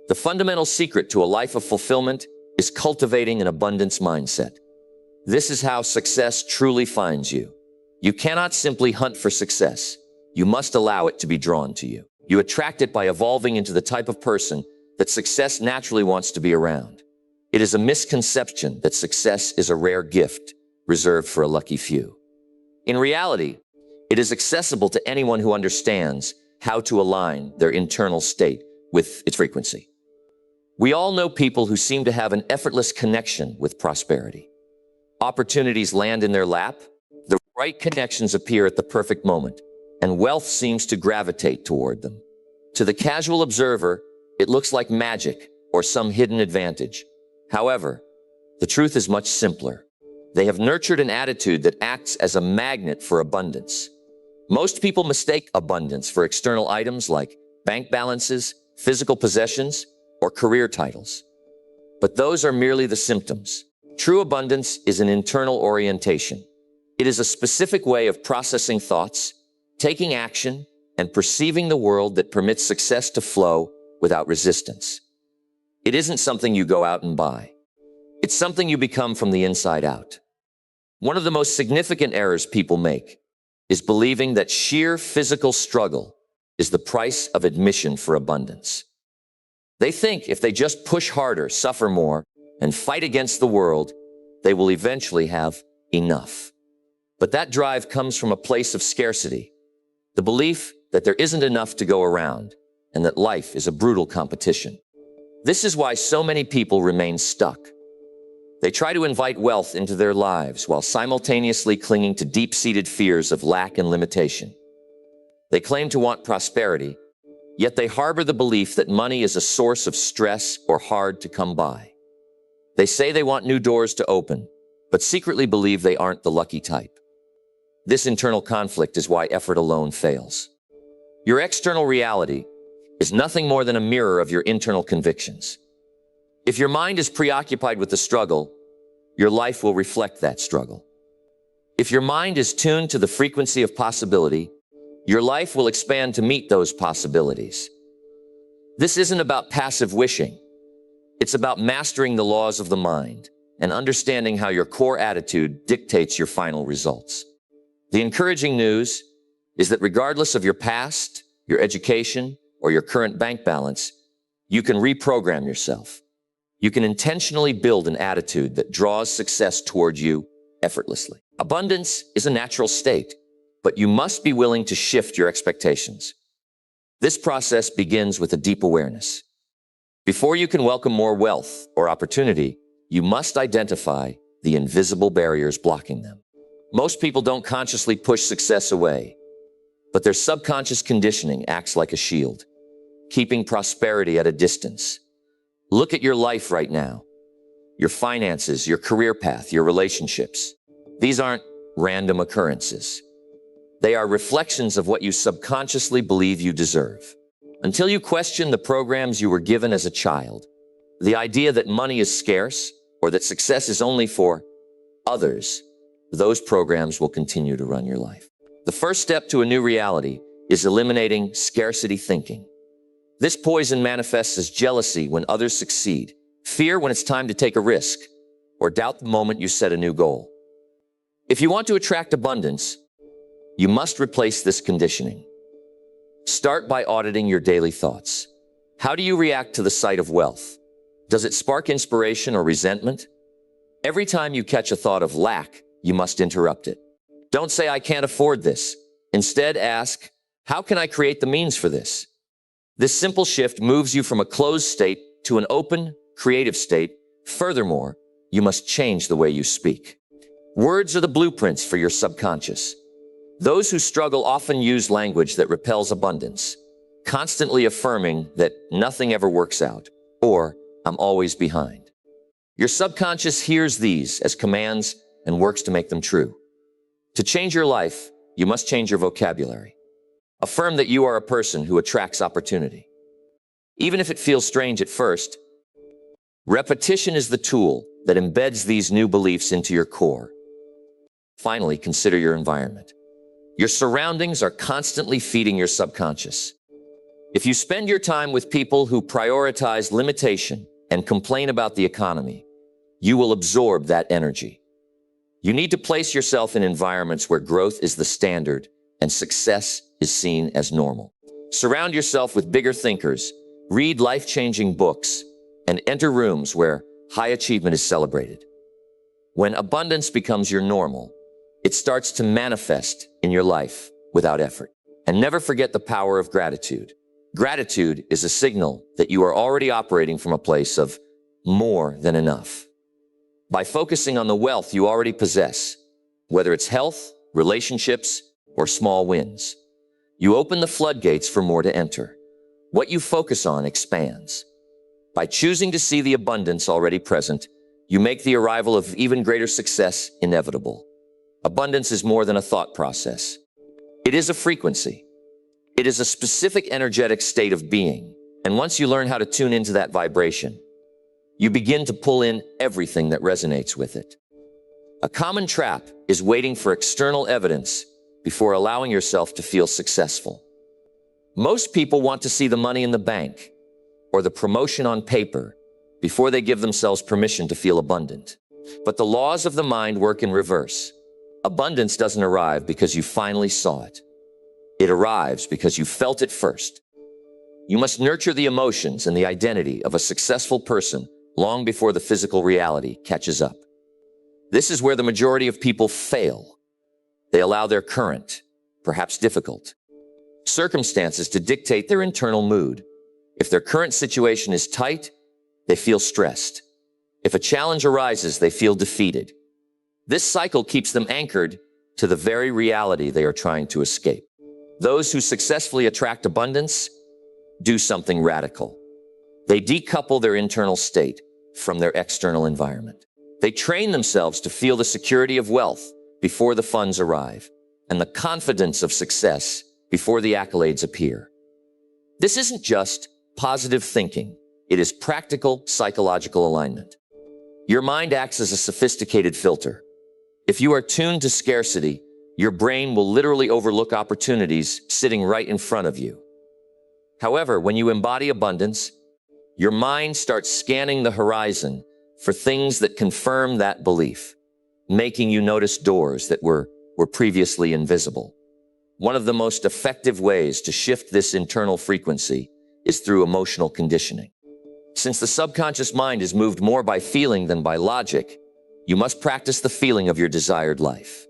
The fundamental secret to a life of fulfillment is cultivating an abundance mindset. This is how success truly finds you. You cannot simply hunt for success. You must allow it to be drawn to you. You attract it by evolving into the type of person that success naturally wants to be around. It is a misconception that success is a rare gift reserved for a lucky few. In reality, it is accessible to anyone who understands how to align their internal state with its frequency. We all know people who seem to have an effortless connection with prosperity. Opportunities land in their lap, the right connections appear at the perfect moment, and wealth seems to gravitate toward them. To the casual observer, it looks like magic or some hidden advantage. However, the truth is much simpler. They have nurtured an attitude that acts as a magnet for abundance. Most people mistake abundance for external items like bank balances, physical possessions, or career titles. But those are merely the symptoms. True abundance is an internal orientation. It is a specific way of processing thoughts, taking action, and perceiving the world that permits success to flow without resistance. It isn't something you go out and buy. It's something you become from the inside out. One of the most significant errors people make is believing that sheer physical struggle is the price of admission for abundance. They think if they just push harder, suffer more, and fight against the world, they will eventually have enough. But that drive comes from a place of scarcity, the belief that there isn't enough to go around, and that life is a brutal competition. This is why so many people remain stuck. They try to invite wealth into their lives while simultaneously clinging to deep-seated fears of lack and limitation. They claim to want prosperity, yet they harbor the belief that money is a source of stress or hard to come by. They say they want new doors to open, but secretly believe they aren't the lucky type. This internal conflict is why effort alone fails. Your external reality is nothing more than a mirror of your internal convictions. If your mind is preoccupied with the struggle, your life will reflect that struggle. If your mind is tuned to the frequency of possibility, your life will expand to meet those possibilities. This isn't about passive wishing. It's about mastering the laws of the mind and understanding how your core attitude dictates your final results. The encouraging news is that regardless of your past, your education, or your current bank balance, you can reprogram yourself. You can intentionally build an attitude that draws success toward you effortlessly. Abundance is a natural state, but you must be willing to shift your expectations. This process begins with a deep awareness. Before you can welcome more wealth or opportunity, you must identify the invisible barriers blocking them. Most people don't consciously push success away, but their subconscious conditioning acts like a shield, keeping prosperity at a distance. Look at your life right now. Your finances, your career path, your relationships. These aren't random occurrences. They are reflections of what you subconsciously believe you deserve. Until you question the programs you were given as a child, the idea that money is scarce or that success is only for others, those programs will continue to run your life. The first step to a new reality is eliminating scarcity thinking. This poison manifests as jealousy when others succeed, fear when it's time to take a risk, or doubt the moment you set a new goal. If you want to attract abundance, you must replace this conditioning. Start by auditing your daily thoughts. How do you react to the sight of wealth? Does it spark inspiration or resentment? Every time you catch a thought of lack, you must interrupt it. Don't say, "I can't afford this." Instead, ask, "How can I create the means for this?" This simple shift moves you from a closed state to an open, creative state. Furthermore, you must change the way you speak. Words are the blueprints for your subconscious. Those who struggle often use language that repels abundance, constantly affirming that nothing ever works out, or "I'm always behind." Your subconscious hears these as commands and works to make them true. To change your life, you must change your vocabulary. Affirm that you are a person who attracts opportunity. Even if it feels strange at first, repetition is the tool that embeds these new beliefs into your core. Finally, consider your environment. Your surroundings are constantly feeding your subconscious. If you spend your time with people who prioritize limitation and complain about the economy, you will absorb that energy. You need to place yourself in environments where growth is the standard and success is seen as normal. Surround yourself with bigger thinkers, read life-changing books, and enter rooms where high achievement is celebrated. When abundance becomes your normal, it starts to manifest in your life without effort. And never forget the power of gratitude. Gratitude is a signal that you are already operating from a place of more than enough. By focusing on the wealth you already possess, whether it's health, relationships, or small wins, you open the floodgates for more to enter. What you focus on expands. By choosing to see the abundance already present, you make the arrival of even greater success inevitable. Abundance is more than a thought process. It is a frequency. It is a specific energetic state of being. And once you learn how to tune into that vibration, you begin to pull in everything that resonates with it. A common trap is waiting for external evidence before allowing yourself to feel successful. Most people want to see the money in the bank or the promotion on paper before they give themselves permission to feel abundant. But the laws of the mind work in reverse. Abundance doesn't arrive because you finally saw it. It arrives because you felt it first. You must nurture the emotions and the identity of a successful person long before the physical reality catches up. This is where the majority of people fail. They allow their current, perhaps difficult, circumstances to dictate their internal mood. If their current situation is tight, they feel stressed. If a challenge arises, they feel defeated. This cycle keeps them anchored to the very reality they are trying to escape. Those who successfully attract abundance do something radical. They decouple their internal state from their external environment. They train themselves to feel the security of wealth before the funds arrive, and the confidence of success before the accolades appear. This isn't just positive thinking. It is practical psychological alignment. Your mind acts as a sophisticated filter. If you are tuned to scarcity, your brain will literally overlook opportunities sitting right in front of you. However, when you embody abundance, your mind starts scanning the horizon for things that confirm that belief, making you notice doors that were previously invisible. One of the most effective ways to shift this internal frequency is through emotional conditioning. Since the subconscious mind is moved more by feeling than by logic, you must practice the feeling of your desired life.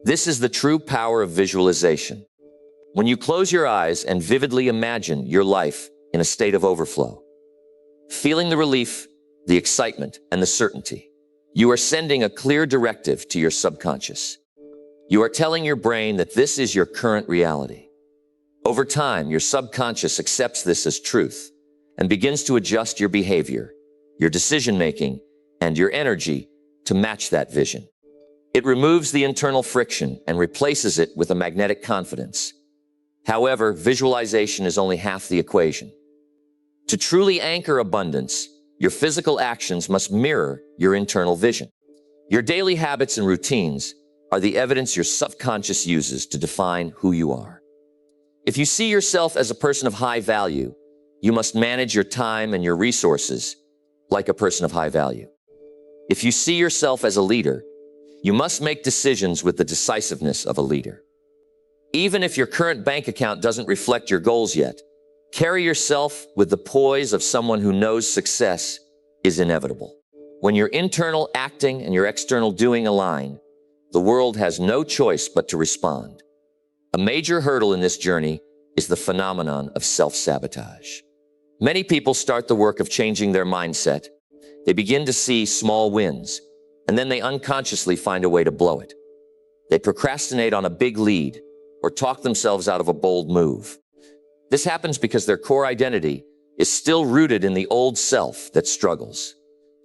This is the true power of visualization. When you close your eyes and vividly imagine your life in a state of overflow, feeling the relief, the excitement, and the certainty, you are sending a clear directive to your subconscious. You are telling your brain that this is your current reality. Over time, your subconscious accepts this as truth and begins to adjust your behavior, your decision-making, and your energy to match that vision. It removes the internal friction and replaces it with a magnetic confidence. However, visualization is only half the equation. To truly anchor abundance, your physical actions must mirror your internal vision. Your daily habits and routines are the evidence your subconscious uses to define who you are. If you see yourself as a person of high value, you must manage your time and your resources like a person of high value. If you see yourself as a leader, you must make decisions with the decisiveness of a leader. Even if your current bank account doesn't reflect your goals yet, carry yourself with the poise of someone who knows success is inevitable. When your internal acting and your external doing align, the world has no choice but to respond. A major hurdle in this journey is the phenomenon of self-sabotage. Many people start the work of changing their mindset. They begin to see small wins, and then they unconsciously find a way to blow it. They procrastinate on a big lead or talk themselves out of a bold move. This happens because their core identity is still rooted in the old self that struggles.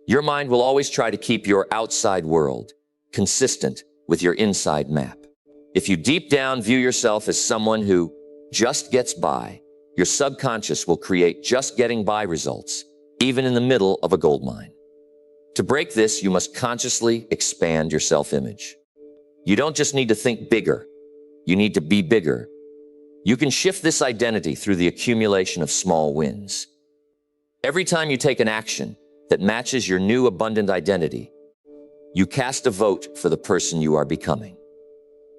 Your mind will always try to keep your outside world consistent with your inside map. If you deep down view yourself as someone who just gets by, your subconscious will create just getting by results, even in the middle of a gold mine. To break this, you must consciously expand your self-image. You don't just need to think bigger, you need to be bigger. You can shift this identity through the accumulation of small wins. Every time you take an action that matches your new abundant identity, you cast a vote for the person you are becoming.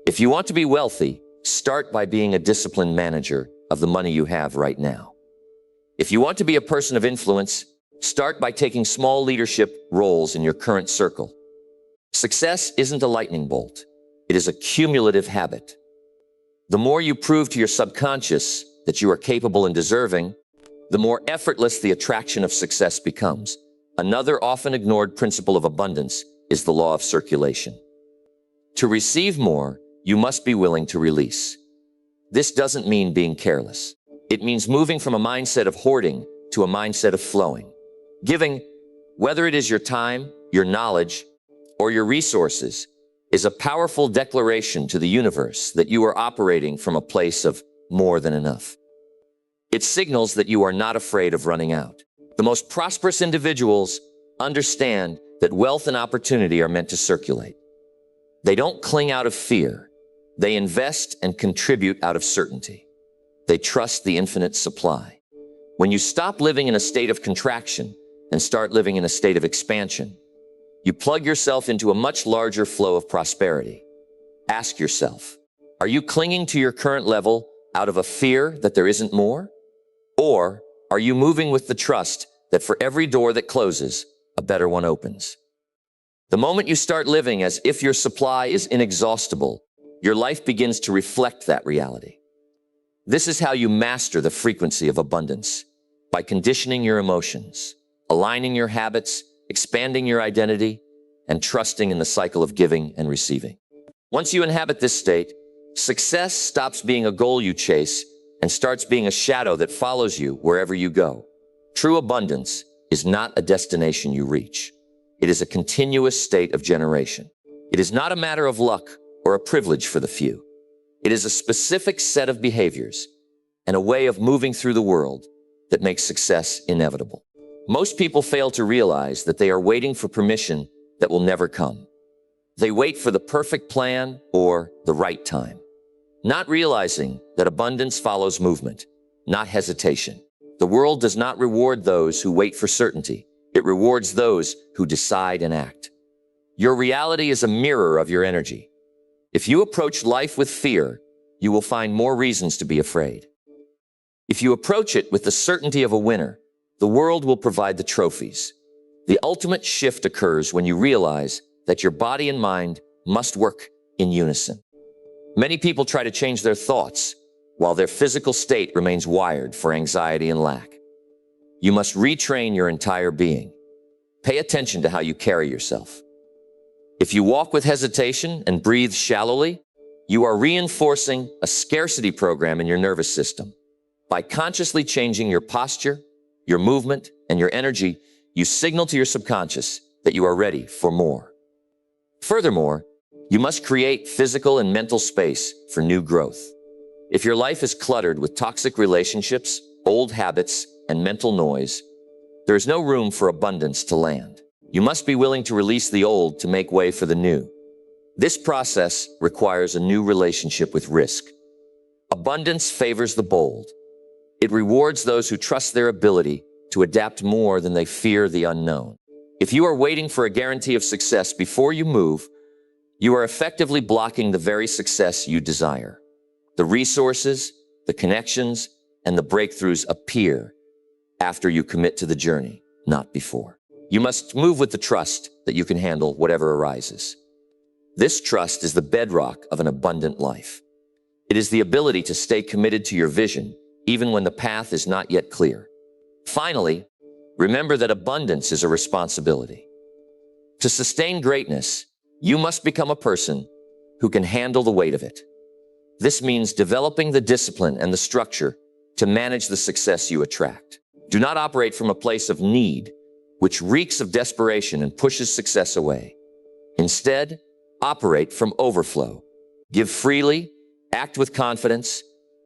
If you want to be wealthy, start by being a disciplined manager of the money you have right now. If you want to be a person of influence, start by taking small leadership roles in your current circle. Success isn't a lightning bolt. It is a cumulative habit. The more you prove to your subconscious that you are capable and deserving, the more effortless the attraction of success becomes. Another often ignored principle of abundance is the law of circulation. To receive more, you must be willing to release. This doesn't mean being careless. It means moving from a mindset of hoarding to a mindset of flowing. Giving, whether it is your time, your knowledge, or your resources, is a powerful declaration to the universe that you are operating from a place of more than enough. It signals that you are not afraid of running out. The most prosperous individuals understand that wealth and opportunity are meant to circulate. They don't cling out of fear. They invest and contribute out of certainty. They trust the infinite supply. When you stop living in a state of contraction and start living in a state of expansion, you plug yourself into a much larger flow of prosperity. Ask yourself, are you clinging to your current level out of a fear that there isn't more? Or are you moving with the trust that for every door that closes, a better one opens? The moment you start living as if your supply is inexhaustible, your life begins to reflect that reality. This is how you master the frequency of abundance, by conditioning your emotions, aligning your habits, expanding your identity, and trusting in the cycle of giving and receiving. Once you inhabit this state, success stops being a goal you chase and starts being a shadow that follows you wherever you go. True abundance is not a destination you reach. It is a continuous state of generation. It is not a matter of luck or a privilege for the few. It is a specific set of behaviors and a way of moving through the world that makes success inevitable. Most people fail to realize that they are waiting for permission that will never come. They wait for the perfect plan or the right time, not realizing that abundance follows movement, not hesitation. The world does not reward those who wait for certainty. It rewards those who decide and act. Your reality is a mirror of your energy. If you approach life with fear, you will find more reasons to be afraid. If you approach it with the certainty of a winner, the world will provide the trophies. The ultimate shift occurs when you realize that your body and mind must work in unison. Many people try to change their thoughts, while their physical state remains wired for anxiety and lack. You must retrain your entire being. Pay attention to how you carry yourself. If you walk with hesitation and breathe shallowly, you are reinforcing a scarcity program in your nervous system. By consciously changing your posture, your movement, and your energy, you signal to your subconscious that you are ready for more. Furthermore, you must create physical and mental space for new growth. If your life is cluttered with toxic relationships, old habits, and mental noise, there is no room for abundance to land. You must be willing to release the old to make way for the new. This process requires a new relationship with risk. Abundance favors the bold. It rewards those who trust their ability to adapt more than they fear the unknown. If you are waiting for a guarantee of success before you move, you are effectively blocking the very success you desire. The resources, the connections, and the breakthroughs appear after you commit to the journey, not before. You must move with the trust that you can handle whatever arises. This trust is the bedrock of an abundant life. It is the ability to stay committed to your vision, even when the path is not yet clear. Finally, remember that abundance is a responsibility. To sustain greatness, you must become a person who can handle the weight of it. This means developing the discipline and the structure to manage the success you attract. Do not operate from a place of need, which reeks of desperation and pushes success away. Instead, operate from overflow. Give freely, act with confidence,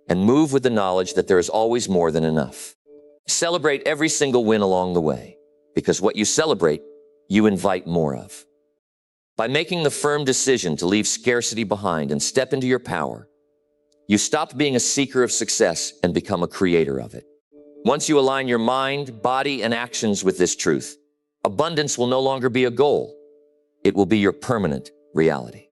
and move with the knowledge that there is always more than enough. Celebrate every single win along the way, because what you celebrate, you invite more of. By making the firm decision to leave scarcity behind and step into your power, You stop being a seeker of success and become a creator of it. Once you align your mind, body, and actions with this truth, abundance will no longer be a goal. It will be your permanent reality.